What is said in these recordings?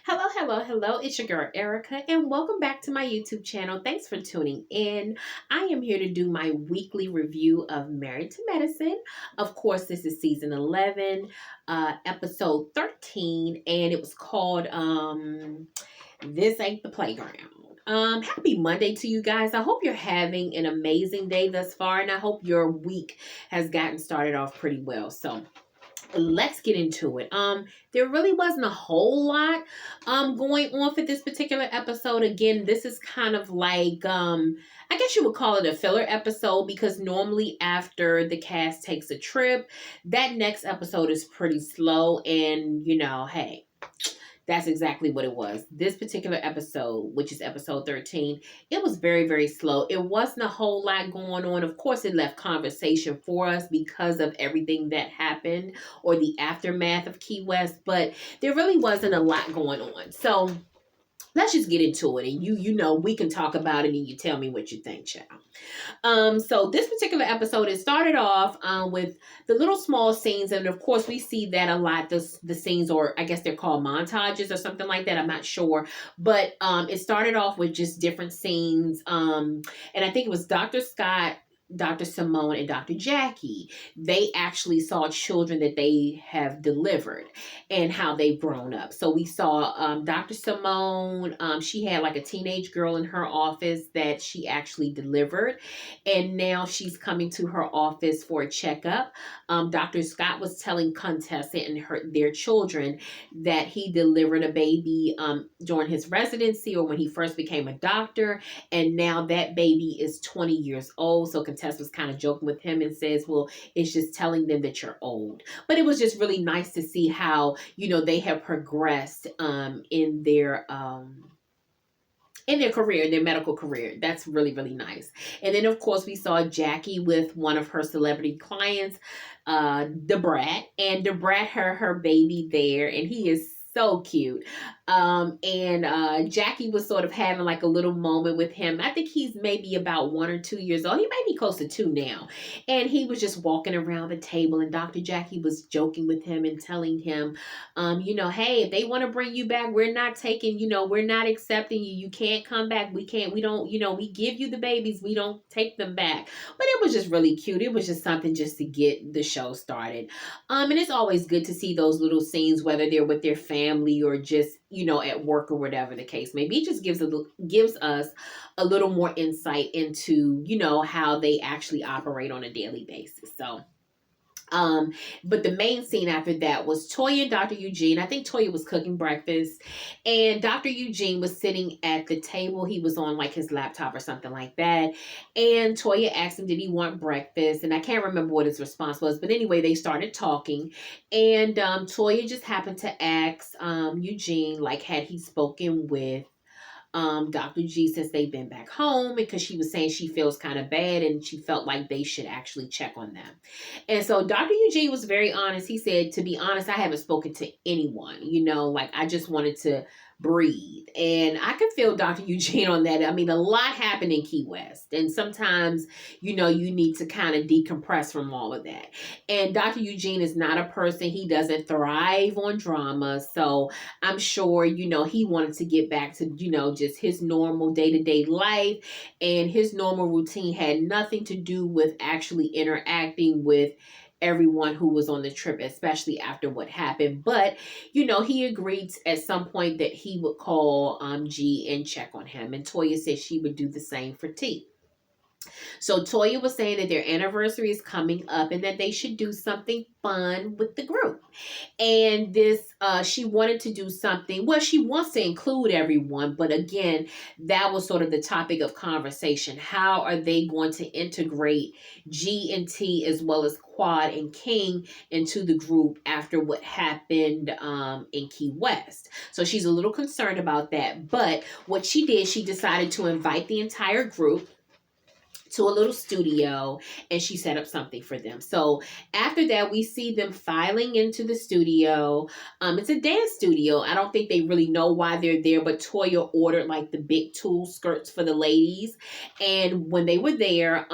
Hello, hello, hello. It's your girl Erica, and welcome back to my YouTube channel. Thanks for tuning in. I am here to do my weekly review of Married to Medicine. Of course, this is season 11, episode 13, and it was called This Ain't the Playground. Happy Monday to you guys. I hope you're having an amazing day thus far, and I hope your week has gotten started off pretty well. So, let's get into it. There really wasn't a whole lot going on for this particular episode. Again, this is kind of like I guess you would call it a filler episode, because normally after the cast takes a trip, that next episode is pretty slow, and hey, that's exactly what it was. This particular episode, which is episode 13, it was very, very slow. It wasn't a whole lot going on. Of course, it left conversation for us because of everything that happened or the aftermath of Key West, but there really wasn't a lot going on. So let's just get into it. And we can talk about it and you tell me what you think, child. So this particular episode, it started off with the little small scenes, and of course we see that a lot. The scenes, or I guess they're called montages or something like that. I'm not sure, but it started off with just different scenes. And I think it was Dr. Scott, Dr. Simone, and Dr. Jackie. They actually saw children that they have delivered and how they've grown up. So we saw Dr. Simone. She had like a teenage girl in her office that she actually delivered, and now she's coming to her office for a checkup. Dr. Scott was telling Contessa and their children that he delivered a baby during his residency, or when he first became a doctor, and now that baby is 20 years old. So Contessa was kind of joking with him and says, well, it's just telling them that you're old. But it was just really nice to see how, they have progressed in their career, in their medical career. That's really, really nice. And then, of course, we saw Jackie with one of her celebrity clients, DeBrat. And DeBrat had her baby there, and he is so cute. And Jackie was sort of having like a little moment with him. I think he's maybe about 1 or 2 years old. He might be close to 2 now. And he was just walking around the table, and Dr. Jackie was joking with him and telling him, hey, if they want to bring you back, we're not we're not accepting you. You can't come back. We don't, we give you the babies. We don't take them back. But it was just really cute. It was just something just to get the show started. And it's always good to see those little scenes, whether they're with their family or just, at work or whatever the case may be. It just gives us a little more insight into, how they actually operate on a daily basis. So, but the main scene after that was Toya and Dr. Eugene. I think Toya was cooking breakfast, and Dr. Eugene was sitting at the table. He was on like his laptop or something like that. And Toya asked him, did he want breakfast? And I can't remember what his response was, but anyway, they started talking, and Toya just happened to ask Eugene, like, had he spoken with Dr. G since they've been back home, because she was saying she feels kind of bad and she felt like they should actually check on them. And so Dr. Eugene was very honest. He said, to be honest, I haven't spoken to anyone, like I just wanted to breathe. And I could feel Dr. Eugene on that. I mean, a lot happened in Key West, and sometimes, you need to kind of decompress from all of that. And Dr. Eugene is not a person, he doesn't thrive on drama. So I'm sure, he wanted to get back to, just his normal day-to-day life, and his normal routine had nothing to do with actually interacting with everyone who was on the trip, especially after what happened. But, he agreed at some point that he would call G and check on him. And Toya said she would do the same for T. So Toya was saying that their anniversary is coming up and that they should do something fun with the group. And she wanted to do something. Well, she wants to include everyone, but again, that was sort of the topic of conversation. How are they going to integrate G and T as well as Quad and King into the group after what happened in Key West? So she's a little concerned about that. But what she did, she decided to invite the entire group to a little studio, and she set up something for them. So after that, we see them filing into the studio. It's a dance studio. I don't think they really know why they're there, but Toya ordered like the big tulle skirts for the ladies. And when they were there,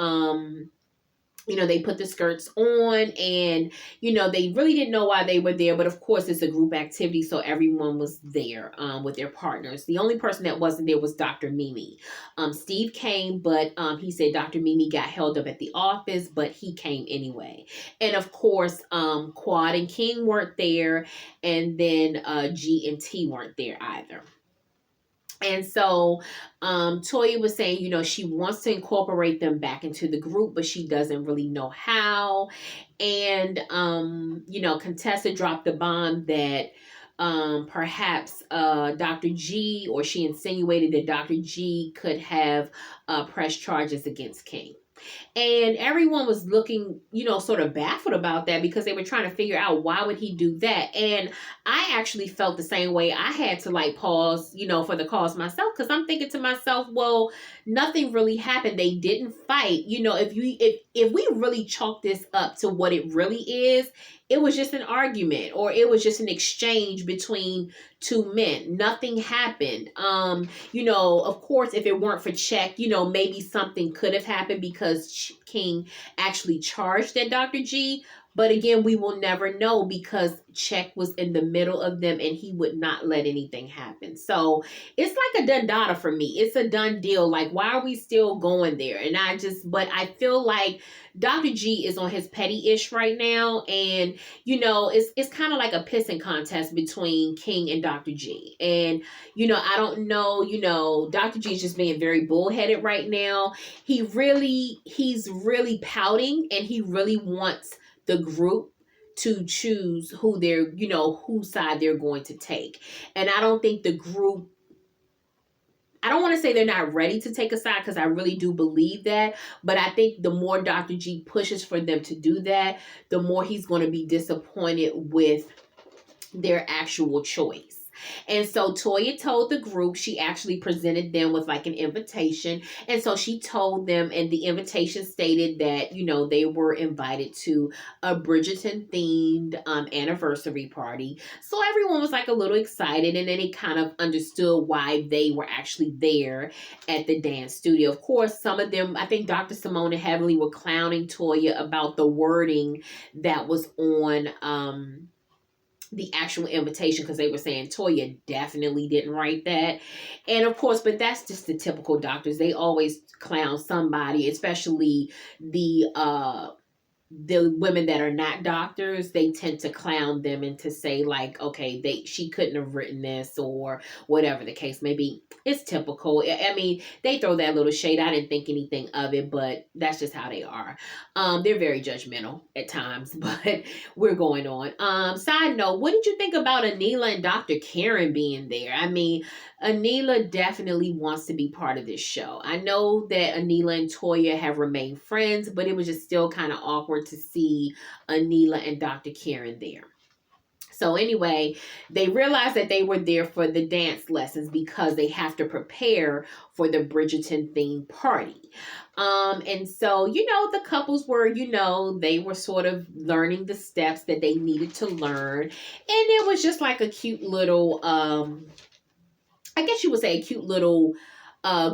they put the skirts on, and they really didn't know why they were there, but of course it's a group activity, so everyone was there with their partners. The only person that wasn't there was Dr. Mimi. Steve came, but he said Dr. Mimi got held up at the office, but he came anyway. And of course, Quad and King weren't there, and then G and T weren't there either. And so Toya was saying, she wants to incorporate them back into the group, but she doesn't really know how. And, Contessa dropped the bomb that perhaps Dr. G, or she insinuated that Dr. G could have pressed charges against King. And everyone was looking, sort of baffled about that, because they were trying to figure out why would he do that. And I actually felt the same way. I had to pause, for the cause myself, because I'm thinking to myself, well, nothing really happened. They didn't fight. If we really chalk this up to what it really is, it was just an argument, or it was just an exchange between two men. Nothing happened. Of course, if it weren't for Check, maybe something could have happened, because King actually charged at Dr. G. But again, we will never know, because Check was in the middle of them and he would not let anything happen. So it's like a done data for me. It's a done deal. Why are we still going there? And but I feel like Dr. G is on his petty-ish right now. And, it's kind of like a pissing contest between King and Dr. G. And, I don't know, Dr. G is just being very bullheaded right now. He's really pouting, and he really wants the group to choose whose side they're going to take. And I don't think the group, I don't want to say they're not ready to take a side, because I really do believe that. But I think the more Dr. G pushes for them to do that, the more he's going to be disappointed with their actual choice. And so Toya told the group, she actually presented them with an invitation. And so she told them, and the invitation stated that, they were invited to a Bridgerton themed anniversary party. So everyone was a little excited, and then they kind of understood why they were actually there at the dance studio. Of course, some of them, I think Dr. Simone and Heavenly were clowning Toya about the wording that was on the actual invitation, because they were saying Toya definitely didn't write that. And of course, but that's just the typical doctors. They always clown somebody, especially the women that are not doctors. They tend to clown them and to say okay, she couldn't have written this, or whatever the case may be. It's typical. I mean, they throw that little shade. I didn't think anything of it, but that's just how they are. They're very judgmental at times, but we're going on. Side note, what did you think about Anila and Dr. Karen being there? I mean, Anila definitely wants to be part of this show. I know that Anila and Toya have remained friends, but it was just still kind of awkward to see Anila and Dr. Karen there. So anyway, they realized that they were there for the dance lessons, because they have to prepare for the Bridgerton themed party. And so, the couples were, they were sort of learning the steps that they needed to learn. And it was just a cute little, I guess you would say a cute little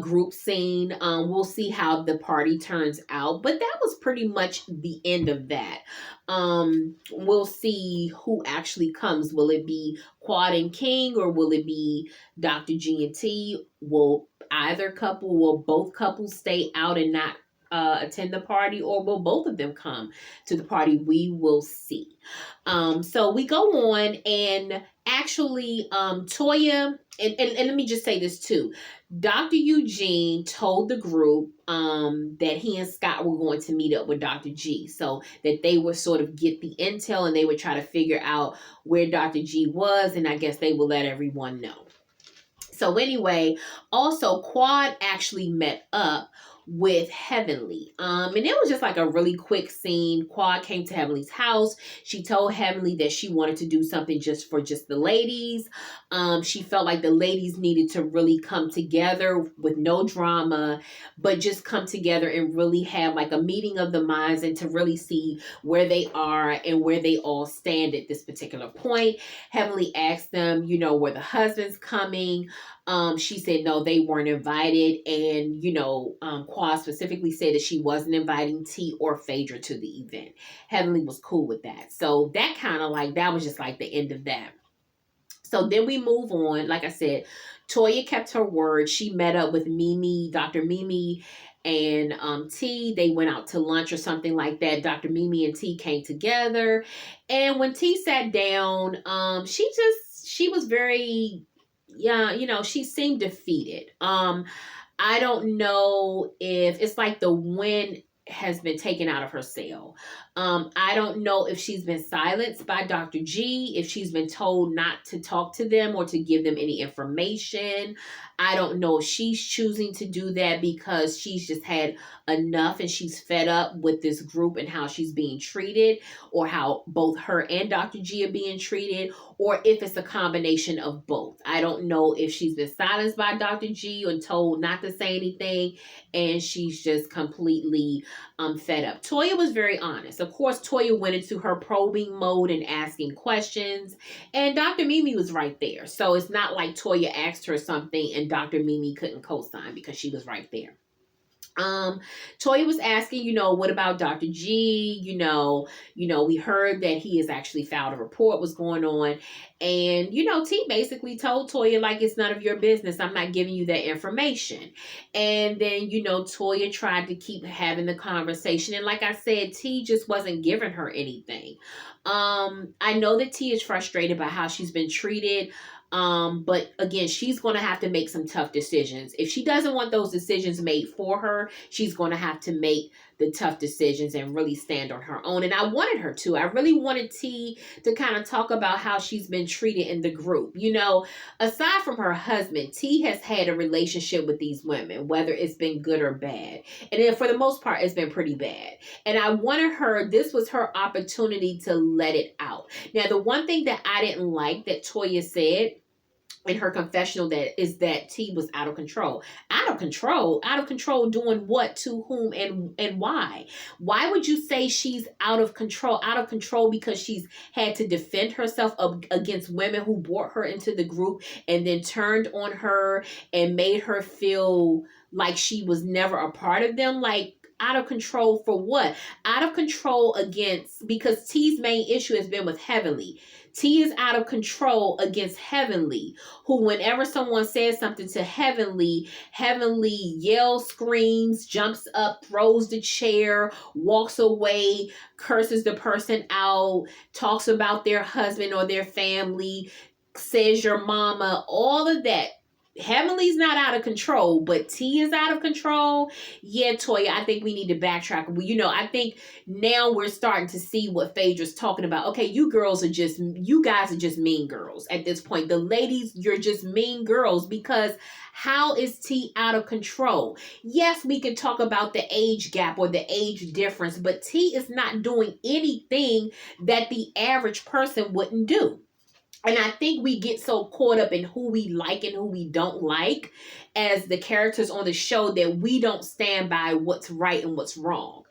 group scene. We'll see how the party turns out, but that was pretty much the end of that. We'll see who actually comes. Will it be Quad and King, or will it be Dr. G and T? Will both couples stay out and not attend the party, or will both of them come to the party? We will see. So we go on, and actually Toya, and let me just say this too. Dr. Eugene told the group that he and Scott were going to meet up with Dr. G, so that they would sort of get the intel, and they would try to figure out where Dr. G was, and I guess they will let everyone know. So anyway, also Quad actually met up with Heavenly. And it was just a really quick scene. Quad came to Heavenly's house. She told Heavenly that she wanted to do something just for the ladies. She felt like the ladies needed to really come together with no drama, but just come together and really have a meeting of the minds, and to really see where they are and where they all stand at this particular point. Heavenly asked them, were the husbands coming? She said no, they weren't invited, and Quad specifically said that she wasn't inviting T or Phaedra to the event. Heavenly was cool with that, so that kind of like that was just like the end of that. So then we move on. Like I said, Toya kept her word. She met up with Mimi, Dr. Mimi, and T. They went out to lunch or something like that. Dr. Mimi and T came together, and when T sat down, she was very, yeah, she seemed defeated. I don't know if it's like the wind has been taken out of her sail. I don't know if she's been silenced by Dr. G, if she's been told not to talk to them or to give them any information. I don't know if she's choosing to do that because she's just had enough and she's fed up with this group and how she's being treated, or how both her and Dr. G are being treated, or if it's a combination of both. I don't know if she's been silenced by Dr. G and told not to say anything, and she's just completely fed up. Toya was very honest. Of course, Toya went into her probing mode and asking questions, and Dr. Mimi was right there. So it's not like Toya asked her something and Dr. Mimi couldn't co-sign because she was right there. Toya was asking, what about Dr. G? We heard that he has actually filed a report, what's going on. And, T basically told Toya, like, it's none of your business. I'm not giving you that information. And then, Toya tried to keep having the conversation. And like I said, T just wasn't giving her anything. I know that T is frustrated by how she's been treated. But again, she's going to have to make some tough decisions. If she doesn't want those decisions made for her, she's going to have to make the tough decisions and really stand on her own. And I wanted her to. I really wanted T to kind of talk about how she's been treated in the group. Aside from her husband, T has had a relationship with these women, whether it's been good or bad. And then for the most part, it's been pretty bad. And I wanted her, this was her opportunity to let it out. Now, the one thing that I didn't like that Toya said in her confessional is that T was out of control. Out of control doing what, to whom, and why? Why would you say she's out of control? Out of control because she's had to defend herself against women who brought her into the group and then turned on her and made her feel like she was never a part of them. Like, out of control for what? Out of control because T's main issue has been with Heavenly. T is out of control against Heavenly, who whenever someone says something to Heavenly, Heavenly yells, screams, jumps up, throws the chair, walks away, curses the person out, talks about their husband or their family, says your mama, all of that. Heavenly's not out of control, but T is out of control. Yeah, Toya, I think we need to backtrack. I think now we're starting to see what Phaedra's talking about. Okay, you guys are just mean girls at this point. The ladies, you're just mean girls, because how is T out of control? Yes, we can talk about the age gap or the age difference, but T is not doing anything that the average person wouldn't do. And I think we get so caught up in who we like and who we don't like as the characters on the show that we don't stand by what's right and what's wrong.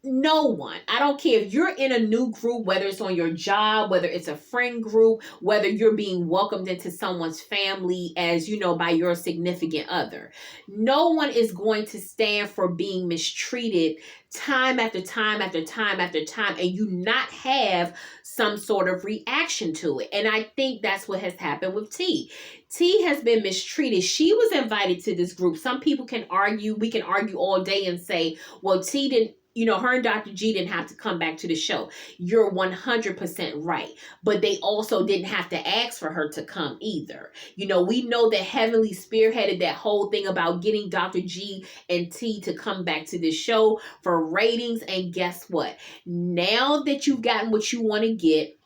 No one. I don't care if you're in a new group, whether it's on your job, whether it's a friend group, whether you're being welcomed into someone's family as, by your significant other. No one is going to stand for being mistreated time after time after time after time and you not have some sort of reaction to it. And I think that's what has happened with T. T has been mistreated. She was invited to this group. Some people can argue, we can argue all day and say, well, T didn't, her and Dr. G didn't have to come back to the show. You're 100% right. But they also didn't have to ask for her to come either. We know that Heavenly spearheaded that whole thing about getting Dr. G and T to come back to the show for ratings. And guess what? Now that you've gotten what you want to get,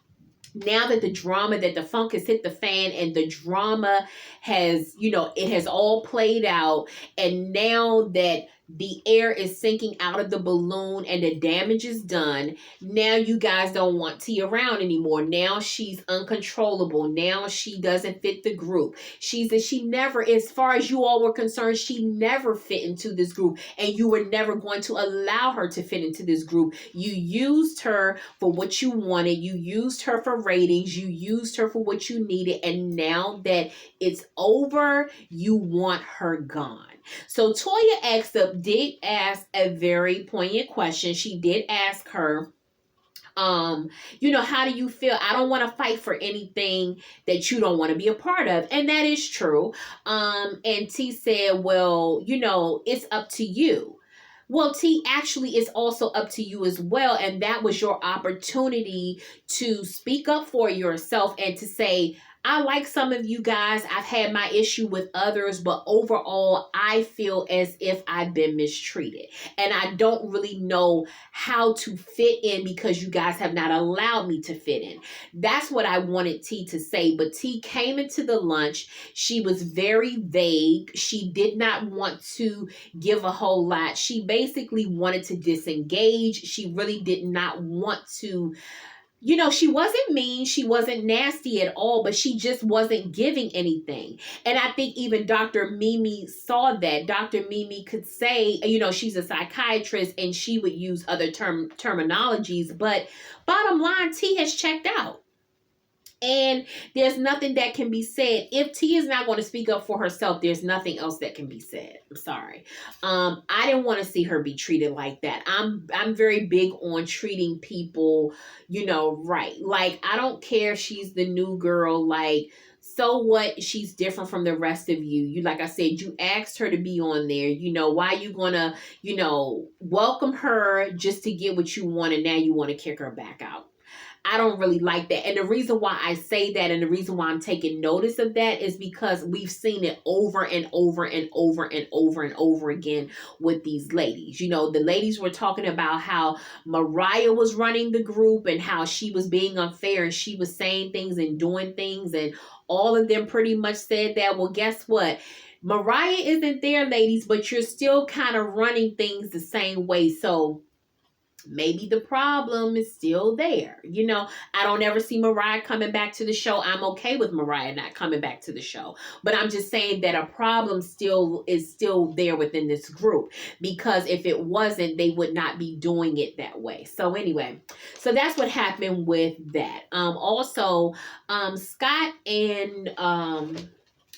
now that the funk has hit the fan and the drama has, it has all played out. And now that The air is sinking out of the balloon and the damage is done. Now you guys don't want T around anymore. Now she's uncontrollable. Now she doesn't fit the group. She never, as far as you all were concerned, she never fit into this group, and you were never going to allow her to fit into this group. You used her for what you wanted. You used her for ratings. You used her for what you needed, and now that it's over, you want her gone. So Toya did ask a very poignant question. She did ask her, how do you feel? I don't want to fight for anything that you don't want to be a part of. And that is true. And T said, well, it's up to you. Well, T, actually is also up to you as well. And that was your opportunity to speak up for yourself and to say, I like some of you guys. I've had my issue with others, but overall, I feel as if I've been mistreated. And I don't really know how to fit in because you guys have not allowed me to fit in. That's what I wanted T to say. But T came into the lunch. She was very vague. She did not want to give a whole lot. She basically wanted to disengage. She really did not want to. She wasn't mean, she wasn't nasty at all, but she just wasn't giving anything. And I think even Dr. Mimi saw that. Dr. Mimi could say, she's a psychiatrist and she would use other terminologies, but bottom line, T has checked out. And there's nothing that can be said. If T is not going to speak up for herself, there's nothing else that can be said. I'm sorry. I didn't want to see her be treated like that. I'm very big on treating people, right. Like, I don't care if she's the new girl. Like, so what? She's different from the rest of you. You, like I said, you asked her to be on there. Why you gonna, welcome her just to get what you want, and now you want to kick her back out? I don't really like that. And the reason why I say that and the reason why I'm taking notice of that is because we've seen it over and over and over and over and over again with these ladies. The ladies were talking about how Mariah was running the group and how she was being unfair and she was saying things and doing things, and all of them pretty much said that. Well, guess what? Mariah isn't there, ladies, but you're still kind of running things the same way. So maybe the problem is still there. I don't ever see Mariah coming back to the show. I'm okay with Mariah not coming back to the show. But I'm just saying that a problem is still there within this group, because if it wasn't, they would not be doing it that way. So anyway, so that's what happened with that. Also, Scott and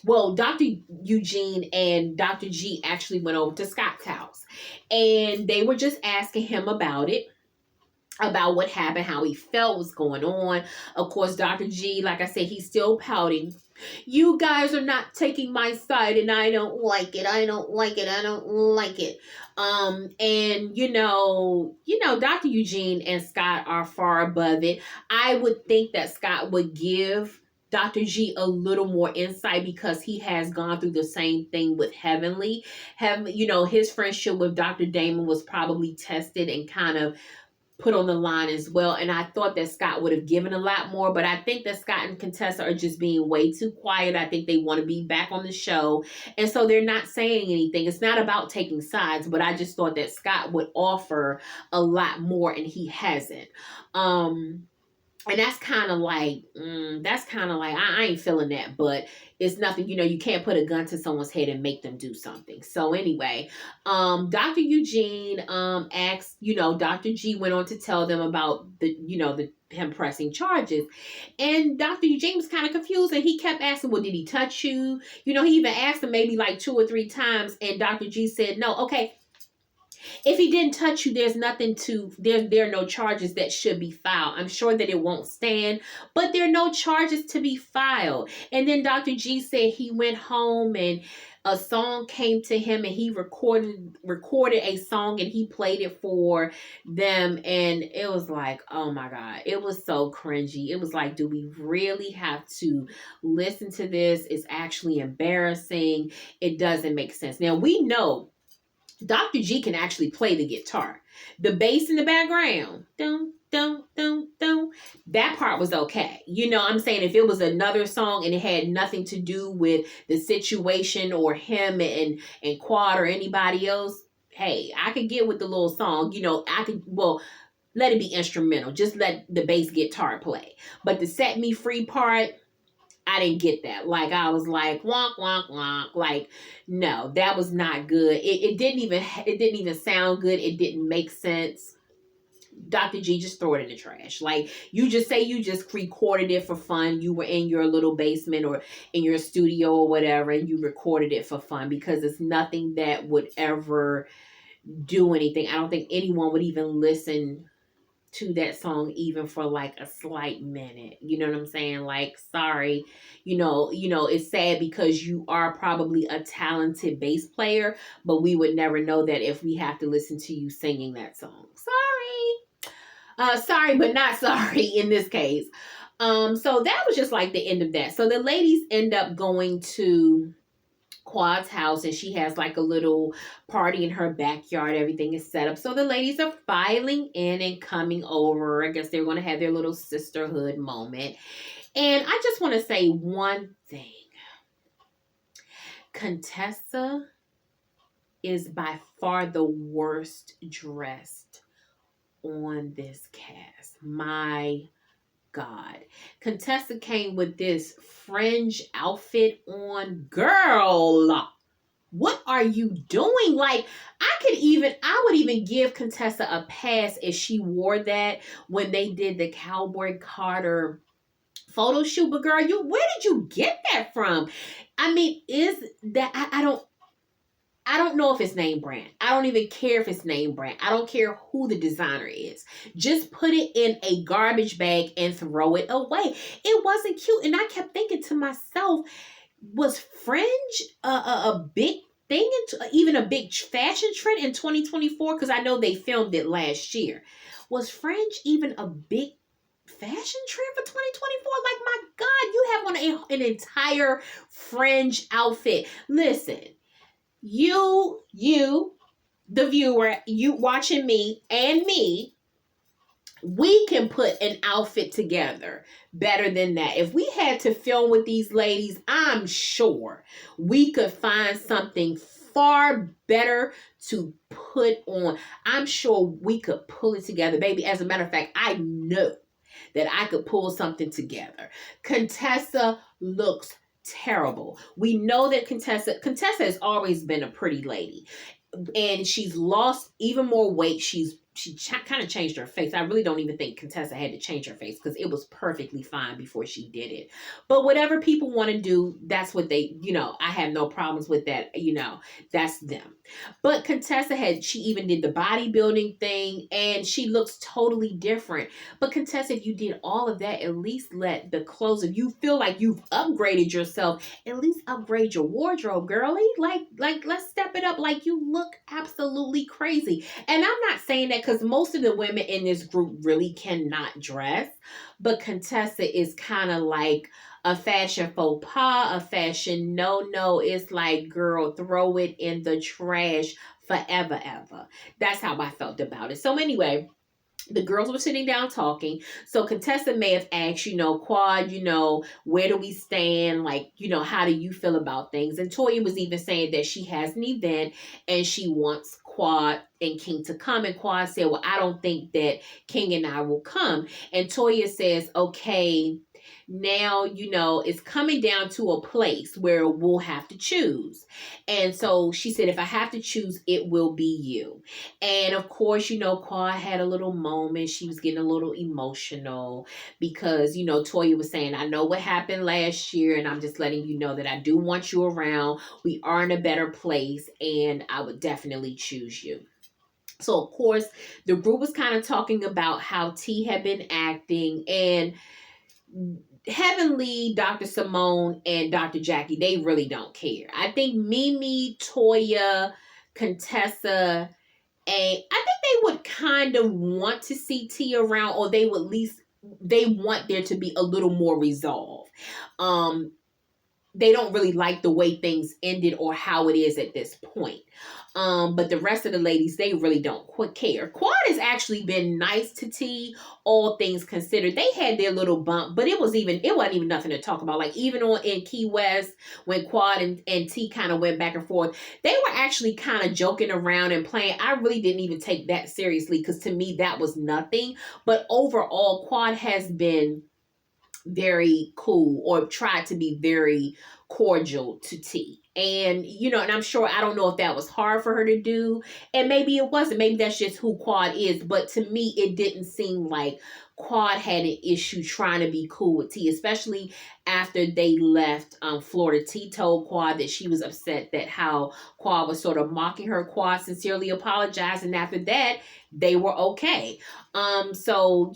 Dr. Eugene and Dr. G actually went over to Scott's house, and they were just asking him about it, about what happened, how he felt, what's going on. Of course, Dr. G, like I said, he's still pouting. You guys are not taking my side, and I don't like it. I don't like it. I don't like it. And Dr. Eugene and Scott are far above it. I would think that Scott would give Dr. G a little more insight because he has gone through the same thing with Heavenly. His friendship with Dr. Damon was probably tested and kind of put on the line as well. And I thought that Scott would have given a lot more, but I think that Scott and Contessa are just being way too quiet. I think they want to be back on the show. And so they're not saying anything. It's not about taking sides, but I just thought that Scott would offer a lot more, and he hasn't. And that's kind of like, I ain't feeling that, but it's nothing, you can't put a gun to someone's head and make them do something. So anyway, Dr. Eugene asked, Dr. G went on to tell them about him pressing charges. And Dr. Eugene was kind of confused, and he kept asking, well, did he touch you? He even asked him maybe like 2 or 3 times, and Dr. G said, no. Okay, if he didn't touch you, there are no charges that should be filed. I'm sure that it won't stand, but there are no charges to be filed. And then Dr. G said he went home and a song came to him, and he recorded a song and he played it for them. And it was like, oh my God, it was so cringy. It was like, do we really have to listen to this? It's actually embarrassing. It doesn't make sense. Now we know Dr. G can actually play the guitar. The bass in the background, dum, dum, dum, dum, that part was okay. I'm saying if it was another song and it had nothing to do with the situation or him and Quad or anybody else, hey, I could get with the little song, I could, well, let it be instrumental. Just let the bass guitar play. But the Set Me Free part, I didn't get that. Like, I was like, wonk, wonk, wonk. Like, no, that was not good. It didn't even sound good. It didn't make sense. Dr. G, just throw it in the trash. Like, you just say you just recorded it for fun. You were in your little basement or in your studio or whatever, and you recorded it for fun, because it's nothing that would ever do anything. I don't think anyone would even listen to that song even for like a slight minute. You know what I'm saying? Like, sorry, it's sad because you are probably a talented bass player, but we would never know that if we have to listen to you singing that song. Sorry, but not sorry in this case. So that was just like the end of that. So the ladies end up going to Quad's house, and she has like a little party in her backyard. Everything is set up. So the ladies are filing in and coming over. I guess they're going to have their little sisterhood moment. And I just want to say one thing. Contessa is by far the worst dressed on this cast. My God. Contessa came with this fringe outfit on. Girl, what are you doing? Like, I would even give Contessa a pass if she wore that when they did the Cowboy Carter photo shoot. But girl, where did you get that from? I mean, is that, I don't know if it's name brand. I don't even care if it's name brand. I don't care who the designer is. Just put it in a garbage bag and throw it away. It wasn't cute. And I kept thinking to myself, was fringe a big thing, even a big fashion trend in 2024? Because I know they filmed it last year. Was fringe even a big fashion trend for 2024? Like, my God, you have on an entire fringe outfit. Listen, you, the viewer, you watching me and me, we can put an outfit together better than that. If we had to film with these ladies, I'm sure we could find something far better to put on. I'm sure we could pull it together, baby. As a matter of fact, I know that I could pull something together. Contessa looks terrible. We know that Contessa has always been a pretty lady, and she's lost even more weight. She kind of changed her face. I really don't even think Contessa had to change her face, because it was perfectly fine before she did it. But whatever people want to do, that's what they, I have no problems with that. That's them. But Contessa she even did the bodybuilding thing, and she looks totally different. But Contessa, if you did all of that, at least let the clothes, if you feel like you've upgraded yourself, at least upgrade your wardrobe, girlie. Like let's step it up. Like, you look absolutely crazy. And I'm not saying that because most of the women in this group really cannot dress, but Contessa is kind of like a fashion faux pas, a fashion no. It's like, girl, throw it in the trash forever, ever. That's how I felt about it. So anyway, the girls were sitting down talking. So Contessa may have asked, Quad, where do we stand? Like, how do you feel about things? And Toya was even saying that she has an event and she wants Quad and King to come. And Quad said, well, I don't think that King and I will come. And Toya says, okay, now, it's coming down to a place where we'll have to choose. And so she said, if I have to choose, it will be you. And of course, Quad had a little moment. She was getting a little emotional because, Toya was saying, I know what happened last year, and I'm just letting you know that I do want you around. We are in a better place, and I would definitely choose you. So, of course, the group was kind of talking about how T had been acting, and Heavenly, Dr. Simone, and Dr. Jackie, they really don't care. I think Mimi, Toya, Contessa, and I think they would kind of want to see T around, or they would at least, they want there to be a little more resolve. they don't really like the way things ended or how it is at this point. But the rest of the ladies, they really don't quite care. Quad has actually been nice to T, all things considered. They had their little bump, but it wasn't even nothing to talk about. Like even on in Key West, when Quad and T kind of went back and forth, they were actually kind of joking around and playing. I really didn't even take that seriously because to me that was nothing. But overall, Quad has been very cool or tried to be very cordial to T. And, and I'm sure, I don't know if that was hard for her to do. And maybe it wasn't. Maybe that's just who Quad is. But to me, it didn't seem like Quad had an issue trying to be cool with T, especially after they left Florida. T told Quad that she was upset that how Quad was sort of mocking her. Quad sincerely apologized. And after that, they were okay. So,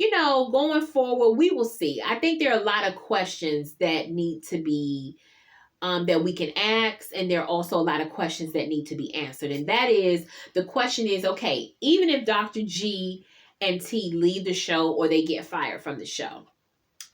going forward, we will see. I think there are a lot of questions that need to be that we can ask, and there are also a lot of questions that need to be answered. And that is, the question is, okay, even if Dr. G and T leave the show or they get fired from the show,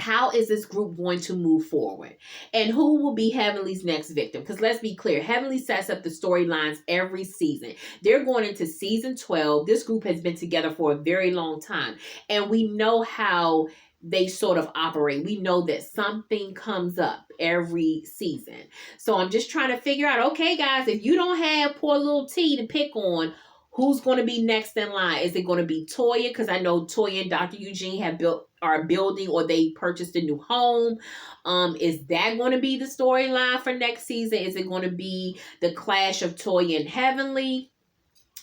how is this group going to move forward? And who will be Heavenly's next victim? Because let's be clear, Heavenly sets up the storylines every season. They're going into season 12. This group has been together for a very long time. And we know how they sort of operate. We know that something comes up every season. So I'm just trying to figure out, okay, guys, if you don't have poor little T to pick on, who's going to be next in line? Is it going to be Toya? Because I know Toya and Dr. Eugene are building, or they purchased a new home. Is that going to be the storyline for next season? Is it going to be the clash of Toya and Heavenly?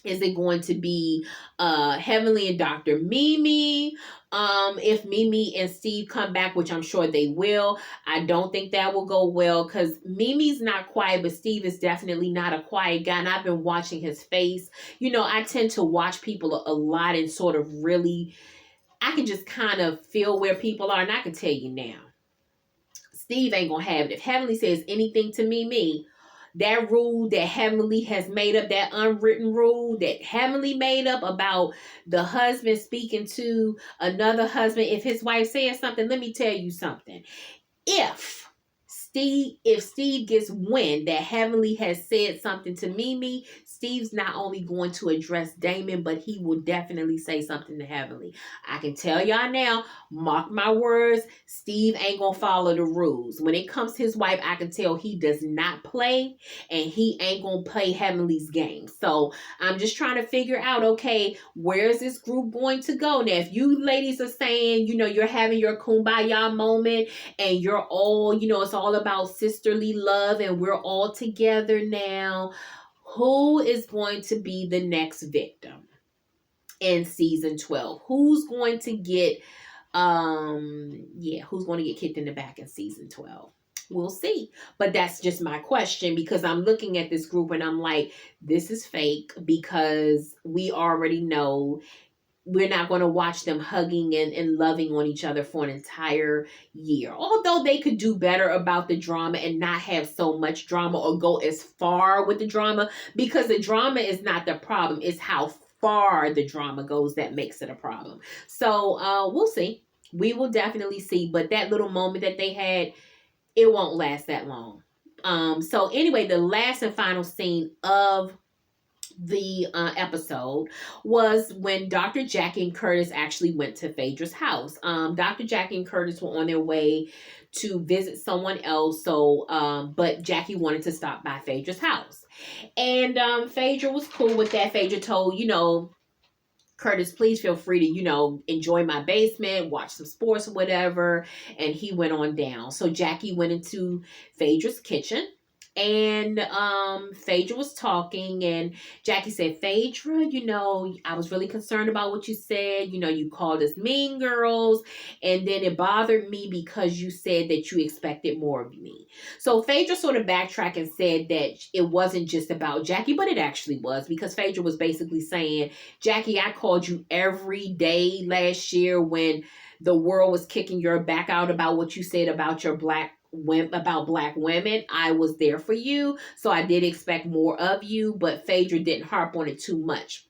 Is it going to be Heavenly and Dr. Mimi? If Mimi and Steve come back, which I'm sure they will, I don't think that will go well because Mimi's not quiet, but Steve is definitely not a quiet guy. And I've been watching his face. I tend to watch people a lot and sort of really, I can just kind of feel where people are. And I can tell you now, Steve ain't going to have it. If Heavenly says anything to Mimi, that rule that Heavenly has made up, that unwritten rule that Heavenly made up about the husband speaking to another husband, if his wife says something, let me tell you something. If Steve gets wind that Heavenly has said something to Mimi, Steve's not only going to address Damon, but he will definitely say something to Heavenly. I can tell y'all now, mark my words, Steve ain't gonna follow the rules. When it comes to his wife, I can tell he does not play, and he ain't gonna play Heavenly's game. So I'm just trying to figure out, okay, where's this group going to go? Now, if you ladies are saying, you're having your kumbaya moment, and you're all, it's all about sisterly love, and we're all together now, who is going to be the next victim in season 12? Who's going to get who's going to get kicked in the back in season 12? We'll see. But that's just my question, because I'm looking at this group and I'm like, this is fake, because we already know we're not going to watch them hugging and loving on each other for an entire year. Although they could do better about the drama and not have so much drama, or go as far with the drama, because the drama is not the problem. It's how far the drama goes that makes it a problem. So we'll see. We will definitely see. But that little moment that they had, it won't last that long. So anyway, the last and final scene of the episode was when Dr. Jackie and Curtis actually went to Phaedra's house. Dr. Jackie and Curtis were on their way to visit someone else, but Jackie wanted to stop by Phaedra's house. And Phaedra was cool with that. Phaedra told, Curtis, please feel free to, enjoy my basement, watch some sports or whatever. And he went on down. So Jackie went into Phaedra's kitchen. And Phaedra was talking, and Jackie said, Phaedra, I was really concerned about what you said. You called us mean girls, and then it bothered me because you said that you expected more of me. So Phaedra sort of backtracked and said that it wasn't just about Jackie, but it actually was, because Phaedra was basically saying, Jackie, I called you every day last year when the world was kicking your back out about what you said about black women. I was there for you, so I did expect more of you, but Phaedra didn't harp on it too much.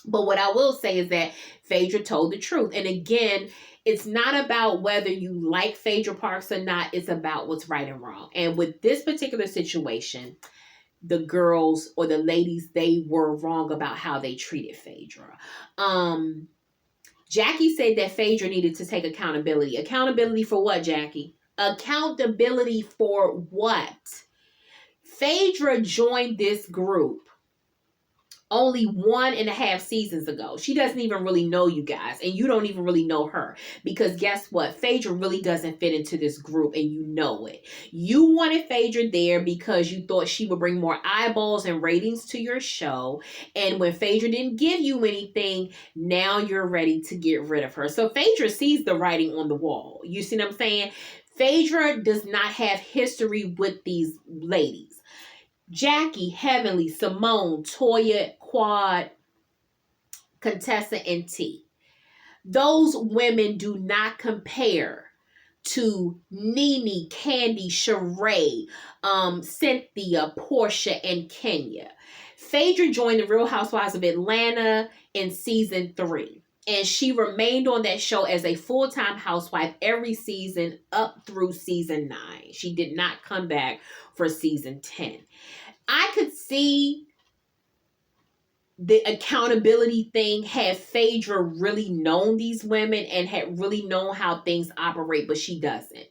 But what I will say is that Phaedra told the truth. And again, it's not about whether you like Phaedra Parks or not. It's about what's right and wrong. And with this particular situation, the girls or the ladies, they were wrong about how they treated Phaedra. Jackie said that Phaedra needed to take accountability. Accountability for what, Jackie? Accountability for what? Phaedra joined this group only 1.5 seasons ago. She doesn't even really know you guys, and you don't even really know her, because guess what? Phaedra really doesn't fit into this group, and you know it. You wanted Phaedra there because you thought she would bring more eyeballs and ratings to your show, and when Phaedra didn't give you anything, now you're ready to get rid of her. So Phaedra sees the writing on the wall. You see what I'm saying? Phaedra does not have history with these ladies. Jackie, Heavenly, Simone, Toya, Quad, Contessa, and T. Those women do not compare to Nene, Candy, Sheree, Cynthia, Portia, and Kenya. Phaedra joined the Real Housewives of Atlanta in season 3. And she remained on that show as a full-time housewife every season up through season 9. She did not come back for season 10. I could see the accountability thing had Phaedra really known these women and had really known how things operate, but she doesn't.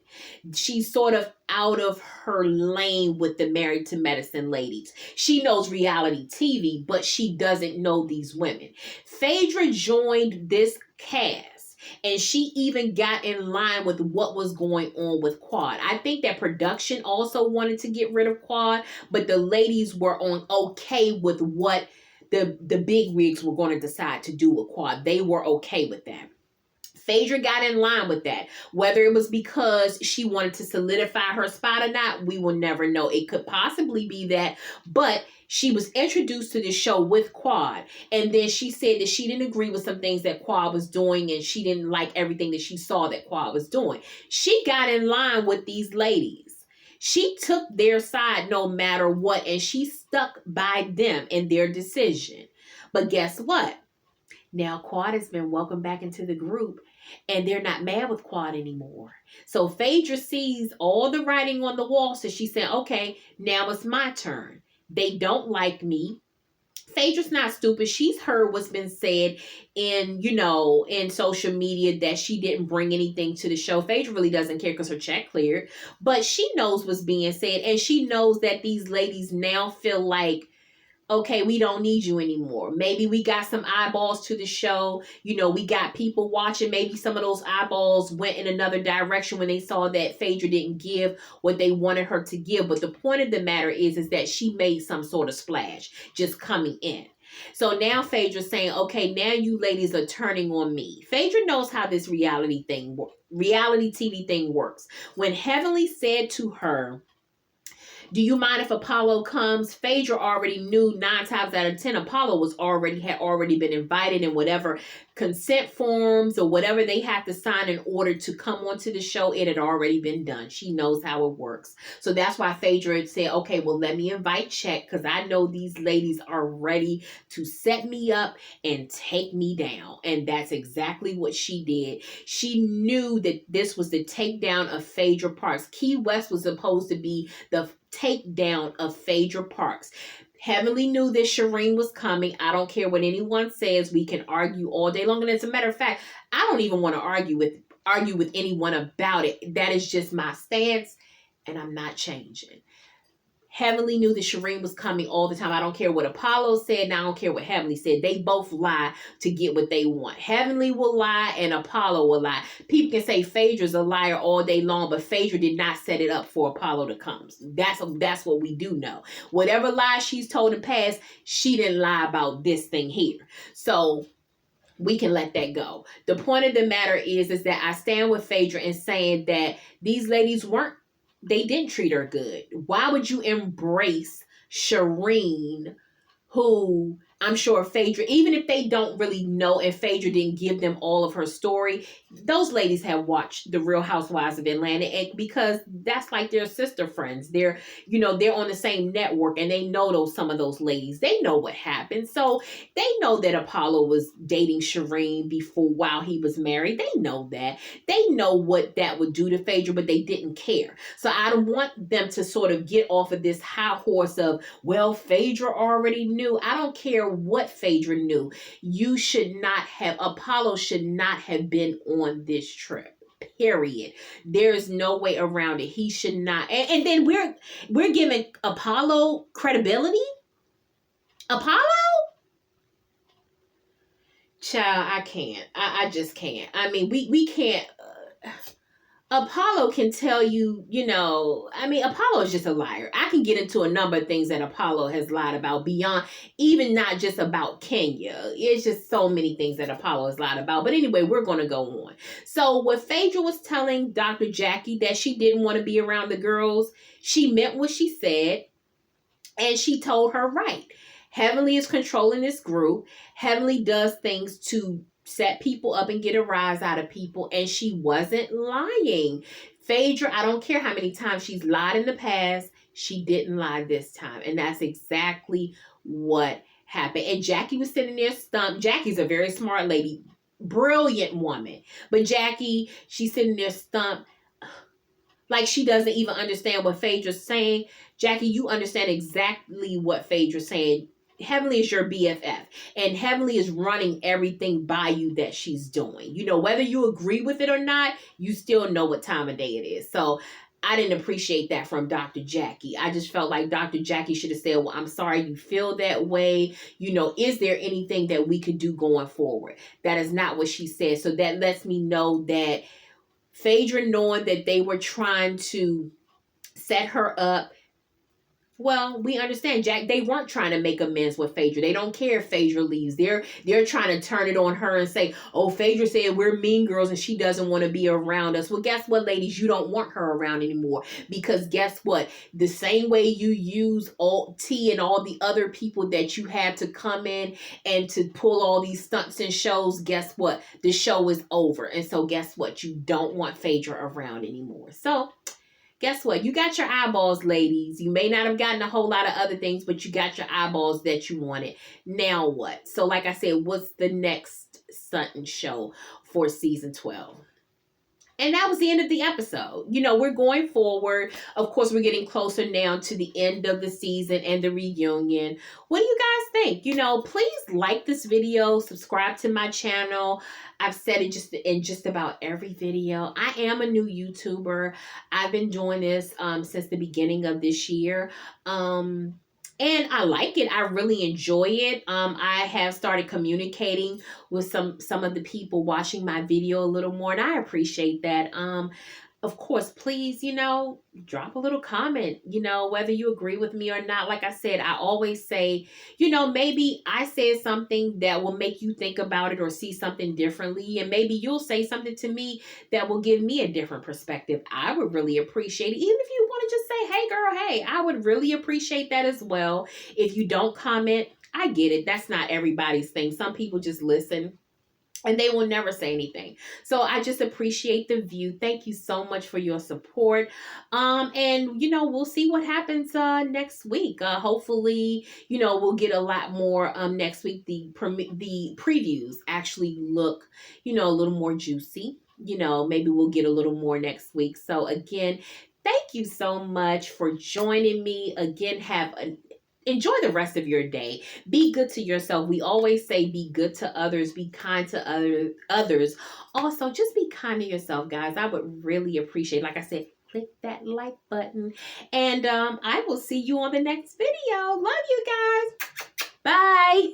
She's sort of out of her lane with the Married to Medicine ladies. She knows reality TV, but she doesn't know these women. Phaedra joined this cast, and she even got in line with what was going on with Quad. I think that production also wanted to get rid of Quad, but the ladies were on okay with what the big wigs were going to decide to do with Quad. They were okay with that. Phaedra got in line with that. Whether it was because she wanted to solidify her spot or not, we will never know. It could possibly be that, but she was introduced to the show with Quad, and then she said that she didn't agree with some things that Quad was doing, and she didn't like everything that she saw that Quad was doing. She got in line with these ladies. She took their side no matter what, and she stuck by them in their decision. But guess what? Now Quad has been welcomed back into the group, and they're not mad with Quad anymore. So Phaedra sees all the writing on the wall, so she said, okay, now it's my turn. They don't like me. Phaedra's not stupid. She's heard what's been said in social media that she didn't bring anything to the show. Phaedra really doesn't care because her check cleared, but she knows what's being said, and she knows that these ladies now feel like, okay, we don't need you anymore. Maybe we got some eyeballs to the show. We got people watching. Maybe some of those eyeballs went in another direction when they saw that Phaedra didn't give what they wanted her to give. But the point of the matter is that she made some sort of splash just coming in. So now Phaedra's saying, okay, now you ladies are turning on me. Phaedra knows how this reality TV thing works. When Heavenly said to her, do you mind if Apollo comes? Phaedra already knew 9 times out of 10 Apollo had already been invited, in whatever consent forms or whatever they had to sign in order to come onto the show. It had already been done. She knows how it works. So that's why Phaedra said, okay, well, let me invite Check, because I know these ladies are ready to set me up and take me down. And that's exactly what she did. She knew that this was the takedown of Phaedra Parks. Key West was supposed to be the takedown of Phaedra Parks. Heavenly knew that Shireen was coming. I don't care what anyone says. We can argue all day long. And as a matter of fact, I don't even want to argue with anyone about it. That is just my stance, and I'm not changing. Heavenly knew that Shireen was coming all the time. I don't care what Apollo said, and I don't care what Heavenly said. They both lie to get what they want. Heavenly will lie, and Apollo will lie. People can say Phaedra's a liar all day long, but Phaedra did not set it up for Apollo to come. That's what we do know. Whatever lies she's told in the past, she didn't lie about this thing here. So we can let that go. The point of the matter is that I stand with Phaedra in saying that these ladies they didn't treat her good. Why would you embrace Shireen, who I'm sure Phaedra, even if they don't really know and Phaedra didn't give them all of her story, those ladies have watched The Real Housewives of Atlanta, and because that's like their sister friends. They're on the same network, and they know some of those ladies. They know what happened. So they know that Apollo was dating Shireen before while he was married. They know that. They know what that would do to Phaedra, but they didn't care. So I don't want them to sort of get off of this high horse of, well, Phaedra already knew. I don't care what Phaedra knew. Apollo should not have been on this trip. Period. There's no way around it. He should not. And then we're giving Apollo credibility. Apollo? Child, I can't. I just can't. I mean, we can't. Apollo can tell you, Apollo is just a liar. I can get into a number of things that Apollo has lied about beyond, even not just about Kenya. It's just so many things that Apollo has lied about. But anyway, we're going to go on. So what Phaedra was telling Dr. Jackie that she didn't want to be around the girls, she meant what she said, and she told her right. Heavenly is controlling this group. Heavenly does things to set people up and get a rise out of people, and she wasn't lying. Phaedra, I don't care how many times she's lied in the past, she didn't lie this time, and that's exactly what happened. And Jackie was sitting there stumped. Jackie's a very smart lady, brilliant woman, but Jackie, she's sitting there stumped, like she doesn't even understand what Phaedra's saying. Jackie, you understand exactly what Phaedra's saying. Heavenly is your BFF, and Heavenly is running everything by you that she's doing. Whether you agree with it or not, you still know what time of day it is. So I didn't appreciate that from Dr. Jackie. I just felt like Dr. Jackie should have said, well, I'm sorry you feel that way. Is there anything that we could do going forward? That is not what she said. So that lets me know that Phaedra, knowing that they were trying to set her up, well, we understand, Jack. They weren't trying to make amends with Phaedra. They don't care if Phaedra leaves. They're trying to turn it on her and say, oh, Phaedra said we're mean girls and she doesn't want to be around us. Well, guess what, ladies? You don't want her around anymore, because guess what? The same way you use T and all the other people that you had to come in and to pull all these stunts and shows, guess what? The show is over. And so guess what? You don't want Phaedra around anymore. So guess what? You got your eyeballs, ladies. You may not have gotten a whole lot of other things, but you got your eyeballs that you wanted. Now what? So like I said, what's the next Sutton show for season 12? And that was the end of the episode. We're going forward. Of course, we're getting closer now to the end of the season and the reunion. What do you guys think? Please like this video, subscribe to my channel. I've said it in just about every video. I am a new YouTuber. I've been doing this since the beginning of this year. And I like it. I really enjoy it. I have started communicating with some of the people watching my video a little more, and I appreciate that. Of course, please, drop a little comment, whether you agree with me or not. Like I said, I always say, maybe I said something that will make you think about it or see something differently. And maybe you'll say something to me that will give me a different perspective. I would really appreciate it. Even if you want to just say, hey, girl, hey, I would really appreciate that as well. If you don't comment, I get it. That's not everybody's thing. Some people just listen and they will never say anything. So I just appreciate the view. Thank you so much for your support. And we'll see what happens next week. Hopefully, we'll get a lot more next week. The previews actually look, a little more juicy. Maybe we'll get a little more next week. So again, thank you so much for joining me. Again, enjoy the rest of your day. Be good to yourself. We always say be good to others, be kind to others. Also, just be kind to yourself, guys. I would really appreciate, like I said, click that like button. And I will see you on the next video. Love you guys. Bye.